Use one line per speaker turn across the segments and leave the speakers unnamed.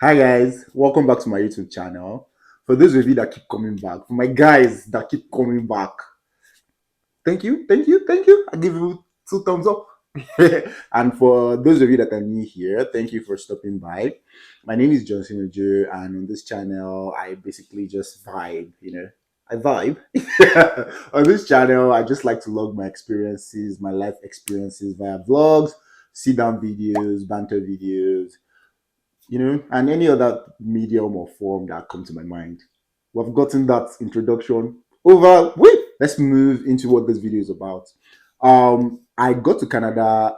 Hi guys, welcome back to my YouTube channel. For those of you that keep coming back, for my guys that keep coming back, thank you. I give you two thumbs up. And for those of you that are new here, thank you for stopping by. My name is Johnson Ojo, and on this channel, I basically just vibe. I vibe. On this channel, I just like to log my experiences, my life experiences via vlogs, sit down videos, banter videos, and any other medium or form that come to my mind. We've gotten that introduction over. Wait, let's move into what this video is about. I got to Canada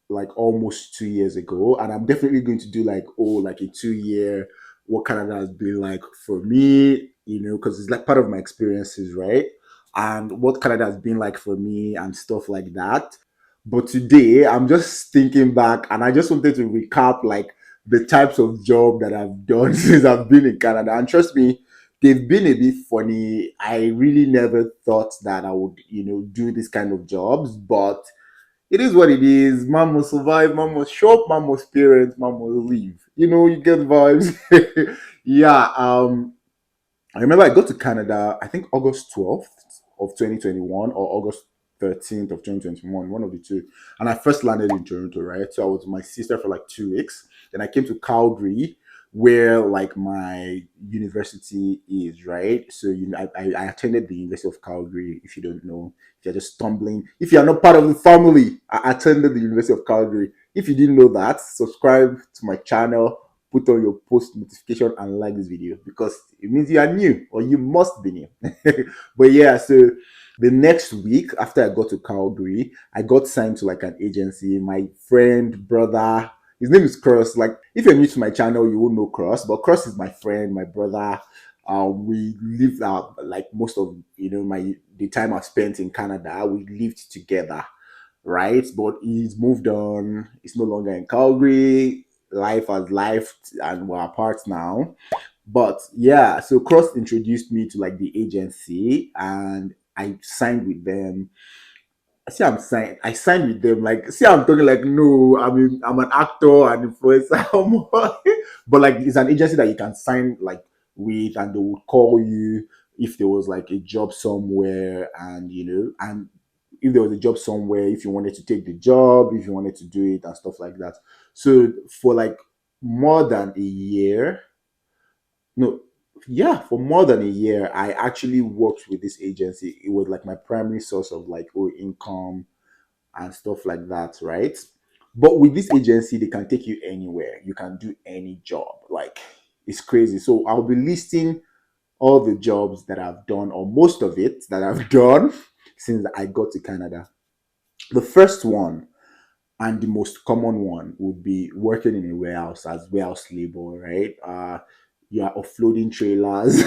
like almost 2 years ago, and I'm definitely going to do like a 2 year what Canada has been like for me, because it's like part of my experiences, right? And what Canada has been like for me and stuff like that. But today I'm just thinking back and I just wanted to recap like the types of job that I've done since I've been in Canada. And trust me, they've been a bit funny. I really never thought that I would, do this kind of jobs, but it is what it is. Man must survive, man must shop, man must parent, man must leave. You get vibes. Yeah. I remember I got to Canada, I think August 12th of 2021 or August 13th of 2021, one of the two. And I first landed in Toronto, right? So I was with my sister for like 2 weeks. Then I came to Calgary, where like my university is, right? So I attended the University of Calgary. If you don't know, if you're just stumbling, if you're not part of the family, I attended the University of Calgary. If you didn't know that, subscribe to my channel, put on your post notification and like this video because it means you are new or you must be new. But yeah, so the next week after I got to Calgary, I got signed to like an agency. My friend, brother, his name is Cross. Like, if you're new to my channel, you won't know Cross, but Cross is my friend, my brother. We lived like most of my the time I spent in Canada. We lived together, right? But he's moved on. He's no longer in Calgary. Life has life, and we're apart now. But yeah, so Cross introduced me to like the agency, and I signed with them. See, I'm signed. I signed with them. Like, see, I'm talking like, no, I'm an actor and influencer, but like, it's an agency that you can sign like with, and they would call you if there was like a job somewhere, and and if there was a job somewhere, if you wanted to take the job, if you wanted to do it, and stuff like that. So for like more than a year, no, yeah, for more than a year, I actually worked with this agency. It was like my primary source of like income and stuff like that, right? But with this agency, they can take you anywhere. You can do any job. Like, it's crazy. So I'll be listing all the jobs that I've done, or most of it that I've done since I got to Canada. The first one and the most common one would be working in a warehouse as warehouse labor, right? You are offloading trailers.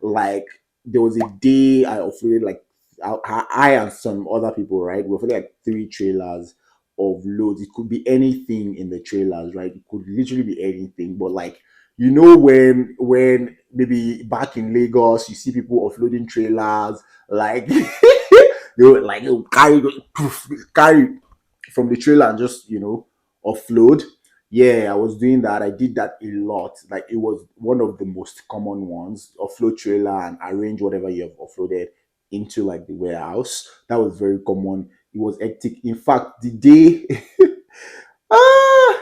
Like, there was a day I offloaded like I and some other people, right? We offloaded like 3 trailers of loads. It could be anything in the trailers, right? It could literally be anything. But like, when maybe back in Lagos, you see people offloading trailers, like they would like carry from the trailer and just offload. Yeah, I was doing that. I did that a lot. Like, it was one of the most common ones. Offload trailer and arrange whatever you have offloaded into like the warehouse. That was very common. It was hectic. In fact, the day ah,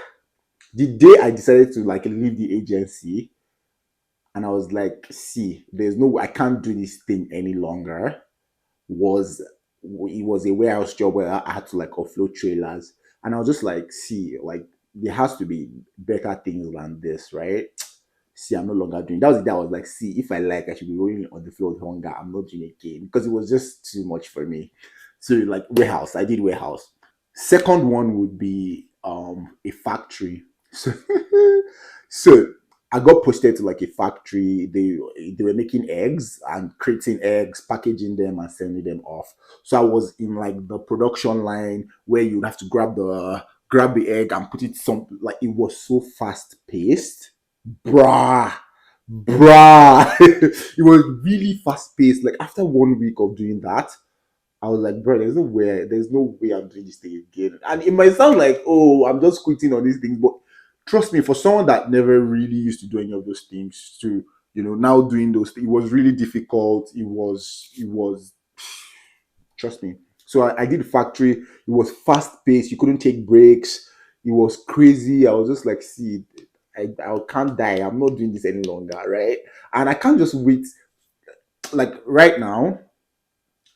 the day I decided to like leave the agency, and I was like, see, there's no, I can't do this thing any longer. Was it was a warehouse job where I had to like offload trailers, and I was just like, see, like, there has to be better things than this, right? See, I'm no longer doing that. Was the day I was like, see, if I like, I should be rolling on the floor with hunger. I'm not doing it again because it was just too much for me. So like warehouse, I did warehouse. Second one would be a factory. So so I got posted to like a factory. They were making eggs and creating eggs, packaging them and sending them off. So I was in like the production line where you'd have to grab the egg and put it some, like, it was so fast paced. Bruh. Bruh. It was really fast paced. Like, after 1 week of doing that, I was like, bro, there's no way I'm doing this thing again. And it might sound like, oh, I'm just quitting on these things, but trust me, for someone that never really used to do any of those things to, now doing those things, it was really difficult. It was trust me. So I did factory. It was fast paced. You couldn't take breaks. It was crazy. I was just like, see, I can't die. I'm not doing this any longer, right? And I can't just wait. Like right now,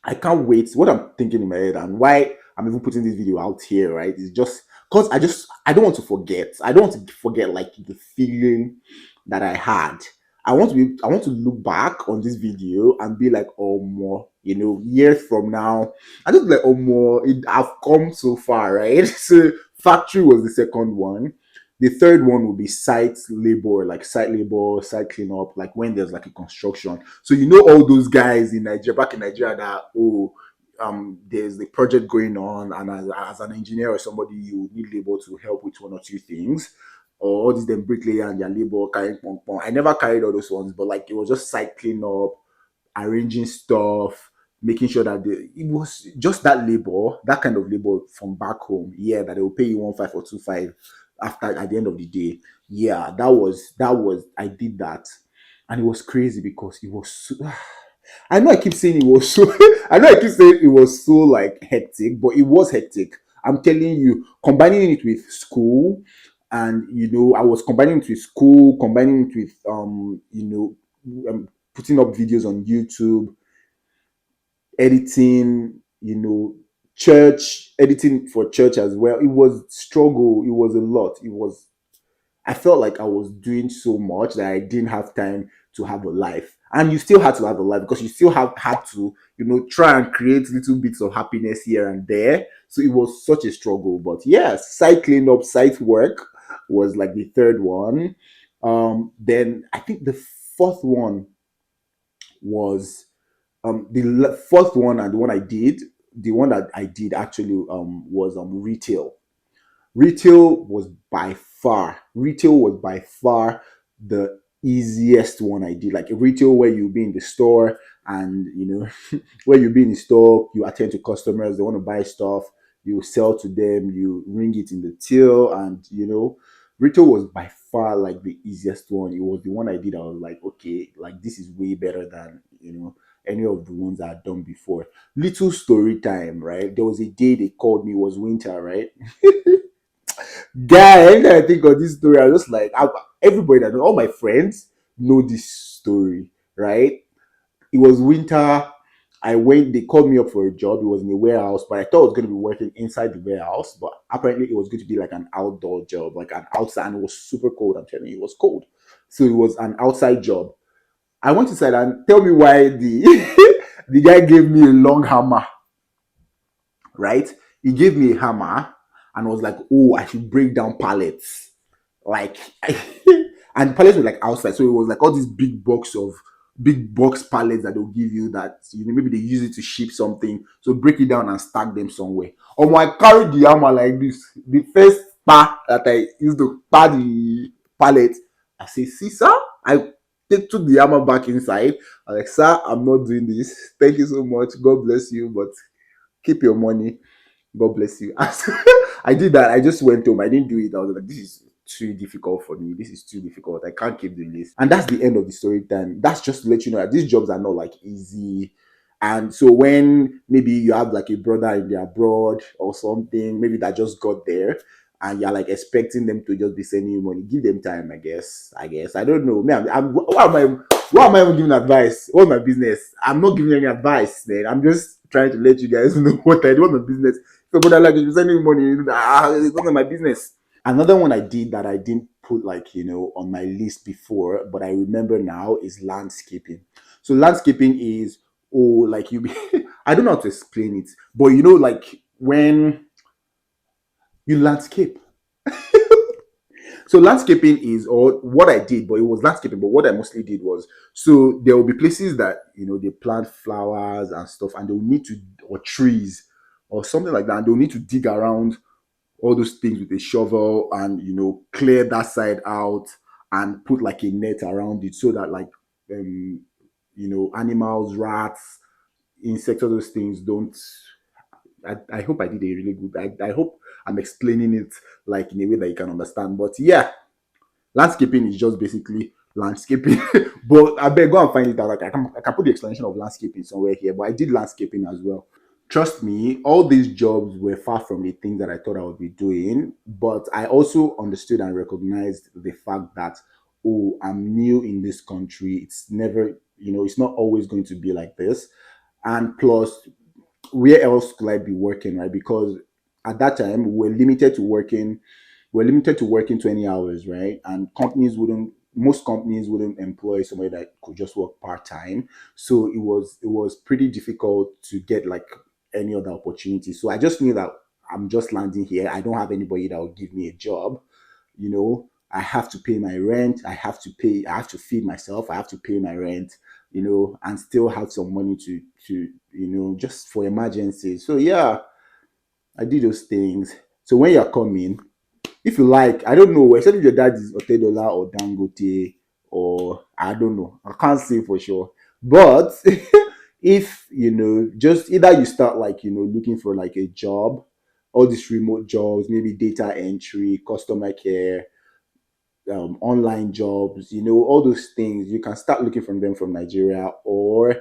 I can't wait. What I'm thinking in my head and why I'm even putting this video out here, right? Is just because I don't want to forget. I don't want to forget like the feeling that I had. I want to look back on this video and be like, oh more, years from now. I just like, oh more, I've come so far, right? So factory was the second one. The third one will be site labor, site cleanup, like when there's like a construction. So all those guys in Nigeria, back in Nigeria, that there's the project going on, and as an engineer or somebody, you need labor to help with one or two things, or all these them bricklayer and their labor carrying pong pong. I never carried all those ones, but like it was just site cleanup, arranging stuff, making sure that it was just that labor, that kind of labor from back home. Yeah, that they will pay you 1.5 or 2.5 after at the end of the day. Yeah, that was I did that, and it was crazy because it was. So, I know I keep saying it was so. I know I keep saying it was so like hectic, but it was hectic. I'm telling you, combining it with school, and I was combining it with school, combining it with putting up videos on YouTube, editing, church editing for church as well. It was struggle. It was a lot. It was I felt like I was doing so much that I didn't have time to have a life. And you still had to have a life because you still have had to, try and create little bits of happiness here and there. So it was such a struggle. But yeah, site cleanup, site work was like the third one. Then I think the fourth one was fourth one, and the one that I did actually was retail. Retail was by far the easiest one I did. Like a retail where you be in the store, and where you be in the store, you attend to customers, they want to buy stuff, you sell to them, you ring it in the till, and retail was by far like the easiest one. It was the one I did. I was like, okay, like this is way better than any of the ones I had done before. Little story time, right? There was a day they called me, it was winter, right? Guy, anytime I think of this story, I just like everybody that know, all my friends know this story, right? It was winter. I went, they called me up for a job. It was in a warehouse, but I thought I was going to be working inside the warehouse, but apparently it was going to be like an outdoor job, like an outside, and it was super cold. I'm telling you, it was cold. So it was an outside job. I went inside, and tell me why the the guy gave me a long hammer, right? He gave me a hammer and was like, "Oh, I should break down pallets." Like, and pallets were like outside, so it was like all these big box pallets that they'll give you that maybe they use it to ship something. So break it down and stack them somewhere. I carried the hammer like this. The first pa that I used to pa the pallet, I say, "See, sir," I took the hammer back inside. I was like, "Sir, I'm not doing this. Thank you so much. God bless you, but keep your money. God bless you." I did that. I just went home. I didn't do it. I was like, this is too difficult for me. This is too difficult. I can't keep doing this. And that's the end of the story time. That's just to let you know that these jobs are not like easy. And so when maybe you have like a brother in the abroad or something, maybe that just got there, and you're like expecting them to just be sending you money, give them time, I guess. I don't know. Man, why am I even giving advice? What's my business? I'm not giving any advice, man. I'm just trying to let you guys know what I do. What's my business? So, but I like if you send me money, it's not my business. Another one I did that I didn't put like on my list before, but I remember now is landscaping. So landscaping is like you. I don't know how to explain it, but like when you landscape. So landscaping is or what I did, but it was landscaping. But what I mostly did was so there will be places that they plant flowers and stuff, and they'll need to or trees or something like that, and they'll need to dig around all those things with a shovel and clear that side out and put like a net around it so that like animals, rats, insects, all those things don't. I hope I did a really good. I hope I'm explaining it like in a way that you can understand. But yeah, Landscaping is just basically landscaping. But I beg, go and find it out. Like I can put the explanation of landscaping somewhere here. But I did landscaping as well. Trust me, all these jobs were far from the things that I thought I would be doing. But I also understood and recognized the fact that, oh, I'm new in this country. It's never, it's not always going to be like this. And plus, where else could I be working, right? Because at that time we're limited to working 20 hours, right? And most companies wouldn't employ somebody that could just work part-time. So it was pretty difficult to get like any other opportunity. So I just knew that I'm just landing here. I don't have anybody that will give me a job. I have to pay my rent. I have to feed myself. I have to pay my rent, and still have some money to just for emergencies. So yeah, I did those things. So when you're coming, if you like, I don't know, except if your dad is Otedola or Dangote, or I don't know, I can't say for sure. But if just either you start like looking for like a job, all these remote jobs, maybe data entry, customer care, online jobs, all those things, you can start looking from them from Nigeria, or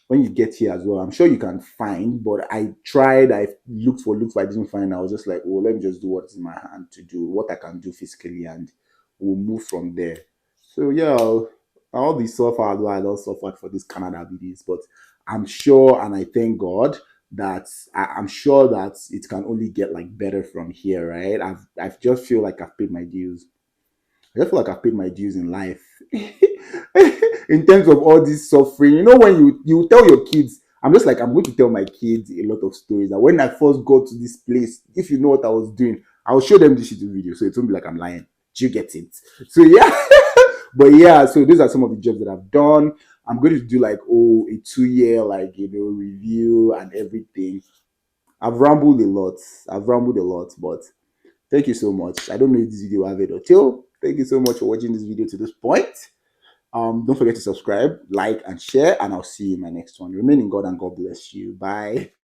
when you get here as well, I'm sure you can find. But I tried, I looked for, I didn't find. I was just like, oh, let me just do what's in my hand to do, what I can do physically, and we'll move from there. So yeah, all the suffer, although I don't suffered for this Canada videos, but I'm sure, and I thank God that I'm sure that it can only get like better from here, right? I just feel like I've paid my dues. I just feel like I've paid my dues in life. In terms of all this suffering, when you tell your kids, I'm just like, I'm going to tell my kids a lot of stories that when I first got to this place, if you know what I was doing, I'll show them this YouTube video. So it won't be like I'm lying. Do you get it? So yeah. But yeah, so those are some of the jobs that I've done. I'm going to do like, a 2 year like review and everything. I've rambled a lot, but thank you so much. I don't know if this video will have it or till. Thank you so much for watching this video to this point. Don't forget to subscribe, like, and share, and I'll see you in my next one. Remain in God and God bless you. Bye.